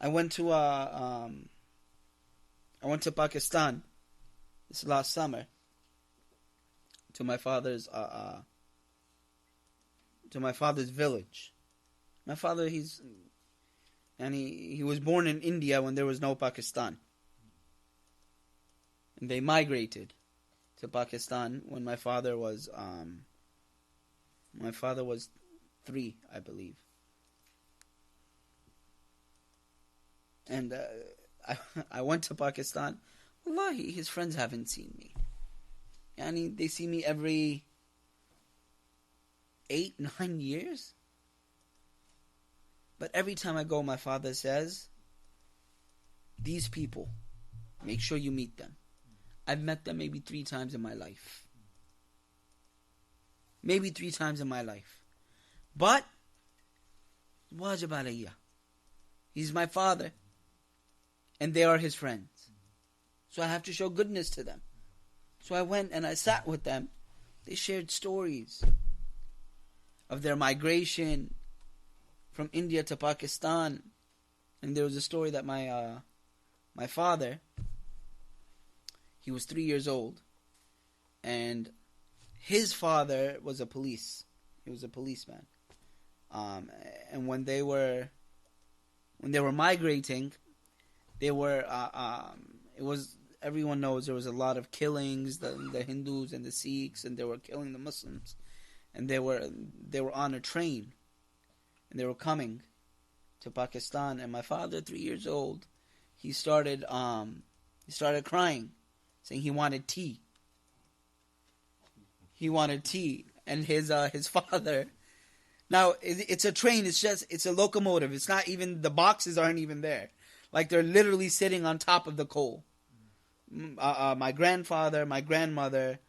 I went to Pakistan this last summer to my father's village. My father, he was born in India when there was no Pakistan. And they migrated to Pakistan when my father was 3, I believe. And I went to Pakistan. Wallahi, his friends haven't seen me. Yani, they see me every 8, 9 years. But every time I go, my father says, these people, make sure you meet them. I've met them maybe 3 times in my life. Maybe 3 times in my life. But, wajib alayya. He's my father. And they are his friends. So I have to show goodness to them. So I went and I sat with them. They shared stories of their migration from India to Pakistan. And there was a story that my father, he was 3 years old, and his father was a police. He was a policeman. And when they were migrating, they were it was, everyone knows there was a lot of killings, the Hindus and the Sikhs, and they were killing the Muslims. And they were on a train, and they were coming to Pakistan. And my father, 3 years old, he started crying, saying he wanted tea. He wanted tea, and his father. Now it's a train. It's a locomotive. It's not even, the boxes aren't even there. Like, they're literally sitting on top of the coal. My grandfather, my grandmother,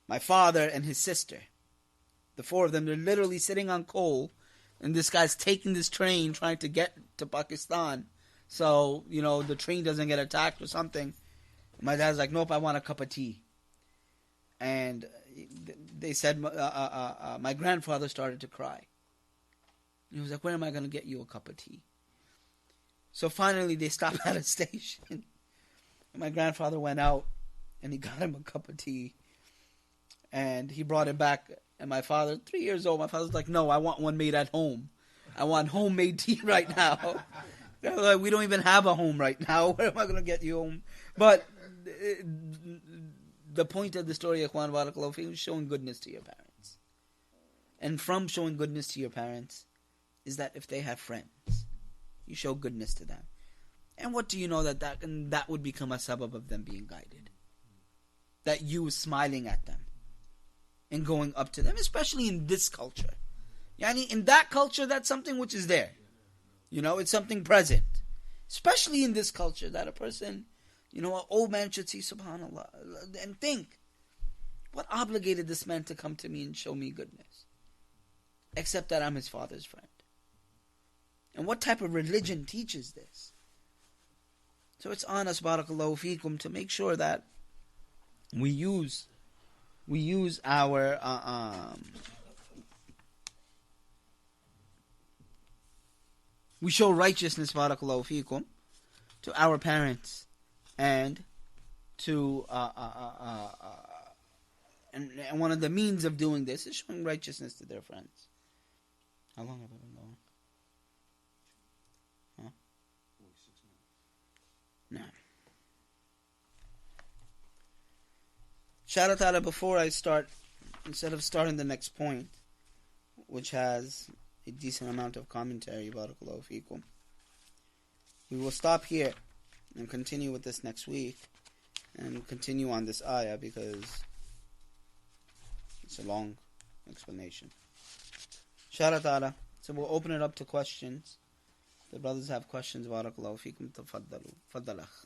my father, and his sister. The 4 of them, they're literally sitting on coal, and this guy's taking this train trying to get to Pakistan. So, the train doesn't get attacked or something. My dad's like, nope, I want a cup of tea. And they said, my grandfather started to cry. He was like, where am I going to get you a cup of tea? So finally they stopped at a station. And my grandfather went out and he got him a cup of tea. And he brought it back. And my father, 3 years old, my father's like, no, I want one made at home. I want homemade tea right now. Like, we don't even have a home right now. Where am I going to get you home? But the point of the story, Ikhwan Barakallahu Feekum, is showing goodness to your parents. And from showing goodness to your parents is that if they have friends, you show goodness to them. And what do you know that would become a sabab of them being guided? That you smiling at them and going up to them, especially in this culture. Yani, in that culture, that's something which is there. It's something present. Especially in this culture, that a person, an old man should see, subhanAllah, and think, what obligated this man to come to me and show me goodness? Except that I'm his father's friend. And what type of religion teaches this? So it's on us, barakallahu feekum, to make sure that we use our we show righteousness, barakallahu feekum, to our parents and to and one of the means of doing this is showing righteousness to their friends. How long have I been going? 46 No. minutes. Shout out, before I start, instead of starting the next point, which has a decent amount of commentary, barakallahu feekum, we will stop here and continue with this next week and continue on this ayah because it's a long explanation. Shout out. So we'll open it up to questions. The brothers have questions, barakallahu feekum, tafaddalu. Faddal akh.